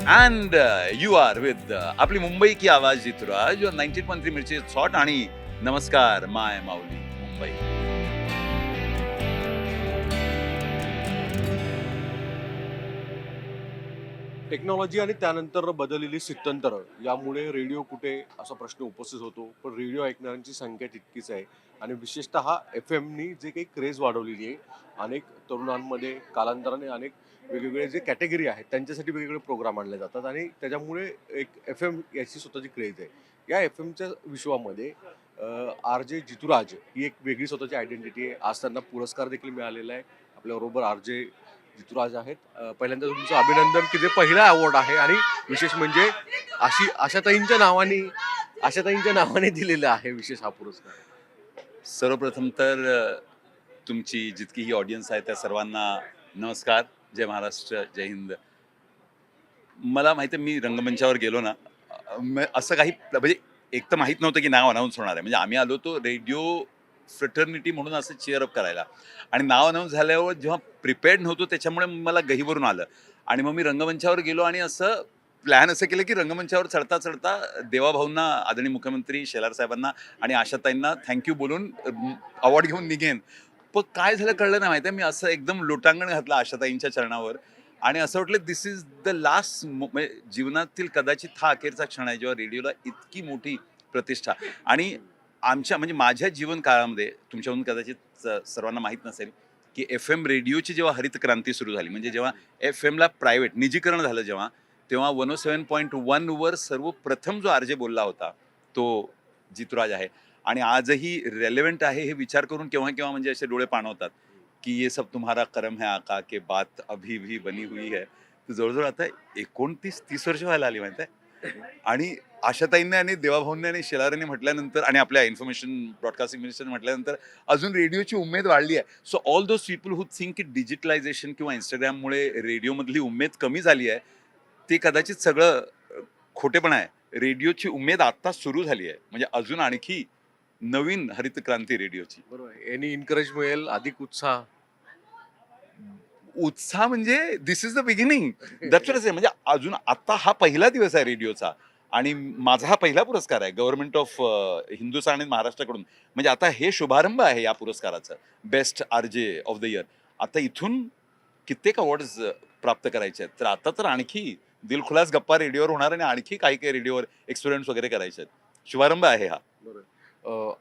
And you R with आपली मुंबई की आवाज जितुराज 19.3 मिरची शॉट आणि नमस्कार माय माऊली मुंबई. टेक्नॉलॉजी आणि त्यानंतर बदललेली स्थित्यंतर यामुळे रेडिओ कुठे असा प्रश्न उपस्थित होतो. पण रेडिओ ऐकणाऱ्यांची संख्या तितकीच आहे आणि विशेषतः एफ एमनी जे काही क्रेज वाढवलेली आहे. अनेक तरुणांमध्ये कालांतराने अनेक वेगवेगळे जे कॅटेगरी आहेत त्यांच्यासाठी वेगवेगळे प्रोग्राम आणले जातात आणि त्याच्यामुळे एक एफ एम याची स्वतःची क्रेज आहे. या एफ एमच्या विश्वामध्ये आर जे जितुराज ही एक वेगळी स्वतःची आयडेंटिटी आहे. आज त्यांना पुरस्कार देखील मिळालेला आहे. आपल्याबरोबर आर जे जितुराज आहेत. पहिल्यांदा तुमचं अभिनंदन की जे पहिला अवॉर्ड आहे आणि विशेष म्हणजे आशाताईंच्या नावाने दिलेला आहे विशेष हा पुरस्कार. सर्वप्रथम तर तुमची जितकी ही ऑडियन्स आहे त्या सर्वांना नमस्कार. जय महाराष्ट्र, जय हिंद. मला माहिती आहे मी रंगमंचावर गेलो ना, असं काही म्हणजे एक तर माहित नव्हतं की नाव अनाऊन्स होणार आहे. म्हणजे आम्ही आलो तो रेडिओ फ्रेटर्निटी म्हणून असं चीअर अप करायला आणि नाव अनाऊन्स झाल्यावर जेव्हा प्रिपेअर्ड नव्हतो त्याच्यामुळे मला गहिवरून आलं आणि मग मी रंगमंचावर गेलो आणि असं प्लॅन असं केलं की रंगमंचावर चढता चढता देवाभाऊंना, आदरणीय मुख्यमंत्री शेलार साहेबांना आणि आशाताईंना थँक्यू बोलून अवॉर्ड घेऊन निघेन. पण काय झालं कळलं नाही माहिती आहे. मी असं एकदम लोटांगण घातलं आशाताईंच्या चरणावर आणि असं वाटलं दिस इज द लास्ट, म्हणजे जीवनातील कदाचित हा अखेरचा क्षण आहे जेव्हा रेडिओला इतकी मोठी प्रतिष्ठा. आणि आमच्या म्हणजे माझ्या जीवन काळामध्ये तुमच्याहून कदाचित सर्वांना माहीत नसेल की एफ एम रेडिओची जेव्हा हरित क्रांती सुरू झाली, म्हणजे जेव्हा एफ एमला प्रायव्हेट निजीकरण झालं जेव्हा, तेव्हा 107.1 वर सर्वप्रथम जो आरजे बोलला होता तो जितुराज आहे. आणि आजही रेलेव्हंट आहे हे विचार करून केव्हा केव्हा म्हणजे असे डोळे पाणवतात की ये सब तुम्हारा करम है आका के बात अभी भी बनी हुई है. तर जवळजवळ आता 29-30 वर्ष व्हायला आली माहिती आहे. आणि आशाताईंनी आणि देवाभाऊंनी आणि शेलारांनी म्हटल्यानंतर आणि आपल्या इन्फॉर्मेशन ब्रॉडकास्टिंग मिनिस्टरने म्हटल्यानंतर अजून रेडिओची उमेद वाढली आहे. So all those people who think की डिजिटलायझेशन किंवा इंस्टाग्राममुळे रेडिओमधली उमेद कमी झाली आहे, ते कदाचित सगळं खोटेपणा आहे. रेडिओची उमेद आता सुरू झाली आहे, म्हणजे अजून आणखी नवीन हरित क्रांती रेडिओची. बरोबर आहे. यांनी एन्करेज मिळेल, अधिक उत्साह. उत्साह म्हणजे दिस इज द बिगिनिंग. दॅट्स म्हणजे अजून आता हा पहिला दिवस आहे रेडिओचा आणि माझा हा पहिला पुरस्कार आहे गव्हर्नमेंट ऑफ हिंदुस्थान आणि महाराष्ट्राकडून. म्हणजे आता हे शुभारंभ आहे या पुरस्काराचं, best R J of the year. आता इथून कित्येक अवॉर्ड्स प्राप्त करायचे आहेत. तर आता तर आणखी दिलखुलास गप्पा रेडिओवर होणार आणि आणखी काही काही रेडिओवर एक्सपेरिमेंट्स वगैरे करायचे आहेत. शुभारंभ आहे हा. बरोबर.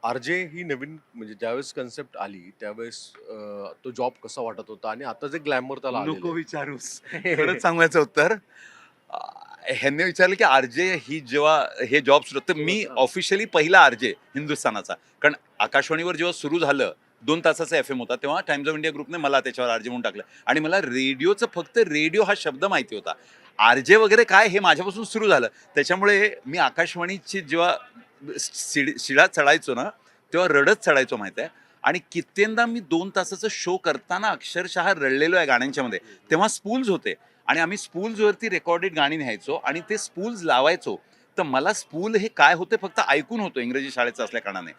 आर-जे ही नवीन म्हणजे ज्यावेळेस कन्सेप्ट आली त्यावेळेस तो जॉब कसा वाटत होता आणि आता जे ग्लॅमर त्याला आलेलं नको आहे. विचारूस. खरंच सांगायचं उत्तर ह्यांनी विचारलं की आरजे ही जेव्हा हे जॉब सुरू, तर मी ऑफिशियली पहिला आरजे हिंदुस्थानाचा. कारण आकाशवाणीवर जेव्हा सुरू झालं 2 तासाचा एफ एम होता तेव्हा टाइम्स ऑफ इंडिया ग्रुपने मला त्याच्यावर आरजे म्हणून टाकलं आणि मला रेडिओचं फक्त रेडिओ हा शब्द माहिती होता. आरजे वगैरे काय हे माझ्यापासून सुरू झालं. त्याच्यामुळे मी आकाशवाणीची जेव्हा शिळा चढायचो ना तेव्हा रडत चढायचो माहिती आहे. आणि कित्येंदा मी 2 तासाचा शो करताना अक्षरशः रडलेलो आहे गाण्यांच्या मध्ये. तेव्हा स्पूल्स होते आणि आम्ही स्पूल्सवरती रेकॉर्डेड गाणी न्यायचो आणि ते स्पूल्स लावायचो. तर मला स्पूल हे काय होते फक्त ऐकून होतो इंग्रजी शाळेचं असल्या कारणाने.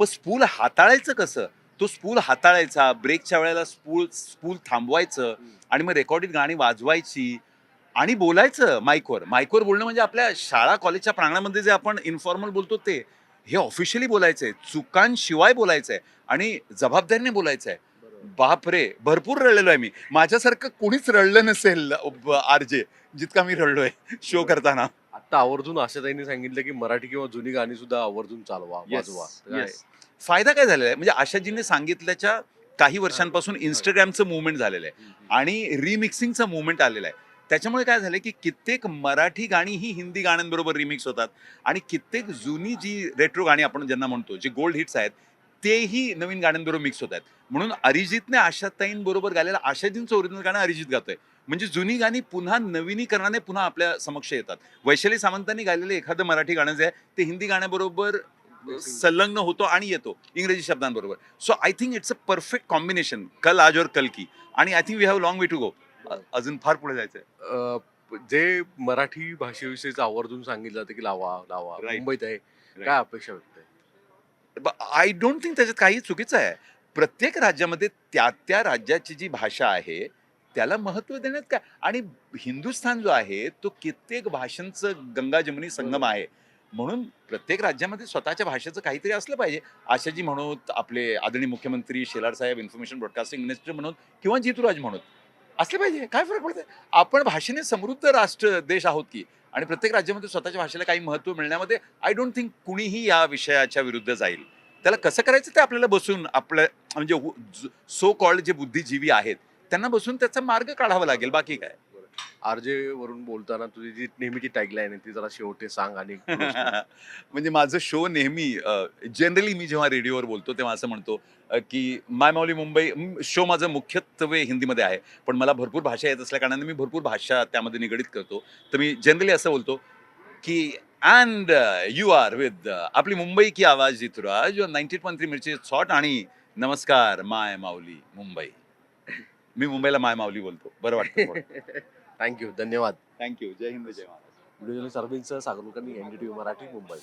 पण स्पूल हाताळायचं कसं, तो स्पूल हाताळायचा, ब्रेकच्या वेळेला स्पूल स्पूल थांबवायचं आणि मग रेकॉर्डेड गाणी वाजवायची आणि बोलायचं माईकवर. माईकवर बोलणं म्हणजे आपल्या शाळा कॉलेजच्या प्रांगणामध्ये जे आपण इन्फॉर्मल बोलतो ते, हे ऑफिशियली बोलायचंय, चुकांशिवाय बोलायचंय आणि जबाबदारीने बोलायचंय. बापरे, भरपूर रडलेलो आहे मी. माझ्यासारखं कोणीच रडलं नसेल आरजे जितका मी रडलोय शो करताना. आता आवर्जून आशाताईंनी सांगितलं की मराठी किंवा जुनी गाणी सुद्धा आवर्जून चालवा, वाजवा. काय? फायदा काय झालेला आहे म्हणजे आशाजींनी सांगितल्याच्या काही वर्षांपासून इंस्टाग्रामचं मुवमेंट झालेलं आहे आणि रिमिक्सिंगचं मुवमेंट आलेलं आहे. त्याच्यामुळे काय झालं की कित्येक मराठी गाणी ही हिंदी गाण्यांबरोबर रिमिक्स होतात आणि कित्येक जुनी जी रेट्रो गाणी आपण ज्यांना म्हणतो, जे गोल्ड हिट्स आहेत, तेही नवीन गाण्यांबरोबर मिक्स होत आहेत. म्हणून अरिजितने आशाताईंबरोबर गायलेलं आशाजींचं ओरिजिनल गाणं अरिजित गातोय. म्हणजे जुनी गाणी पुन्हा नवीनीकरणाने पुन्हा आपल्या समक्ष येतात. वैशाली सामंतांनी गायलेलं एखादं मराठी गाणं जे आहे ते हिंदी गाण्याबरोबर संलग्न होतो आणि येतो इंग्रजी शब्दांबरोबर. So I think it's a perfect combination, कल आज और कल की. आणि I think we have long way to go. अजून फार पुढे जायचंय. जे मराठी भाषेविषयीच आवर्जून सांगितलं जातं की लावा लावा, Right. मुंबईत आहे. Right. काय अपेक्षा व्यक्त आहे? आय डोंट थिंक त्याच्यात काही चुकीचं आहे. प्रत्येक राज्यामध्ये त्या त्या राज्याची जी भाषा आहे त्याला महत्त्व देण्यात काय. आणि हिंदुस्थान जो आहे तो कित्येक भाषांचं गंगा जमुनी संगम आहे. म्हणून प्रत्येक राज्यामध्ये स्वतःच्या भाषेचं काहीतरी असलं पाहिजे. आशाजी म्हणूत, आपले आदरणीय मुख्यमंत्री शेलार साहेब इन्फॉर्मेशन ब्रॉडकास्टिंग मिनिस्टर म्हणून किंवा जितूराज म्हणून असले पाहिजे. काय फरक पडतंय? आपण भाषेने समृद्ध राष्ट्र देश आहोत की. आणि प्रत्येक राज्यामध्ये स्वतःच्या भाषेला काही महत्त्व मिळण्यामध्ये आय डोंट थिंक कुणीही या विषयाच्या विरुद्ध जाईल. त्याला कसं करायचं ते आपल्याला बसून आपलं म्हणजे सो कॉल्ड जे बुद्धिजीवी आहेत त्यांना बसून त्याचा मार्ग काढावा लागेल. बाकी काय. आरजे वरून बोलताना तुझी जी नेहमीची टॅगलाईन आहे ती जरा शेवटी सांग आणि close कर. म्हणजे माझं शो नेहमी जनरली मी जेव्हा रेडिओवर बोलतो तेव्हा असं म्हणतो की माय माऊली मुंबई शो माझं मुख्यत्वे हिंदीमध्ये आहे. पण मला भरपूर भाषा येत असल्या कारणाने मी भरपूर भाषा त्यामध्ये निगडीत करतो. तर मी जनरली असं बोलतो की अँड यू आर विथ आपली मुंबई की आवाज जितुराज 98.3 मिरची शॉट आणि नमस्कार माय माऊली मुंबई. मी मुंबईला माय माऊली बोलतो. बरं वाटतं. थँक्यू, धन्यवाद. थँक्यू. जय हिंद जय Maharashtra. Video journalist Arvind Sagarkar, NDTV Marathi, Mumbai.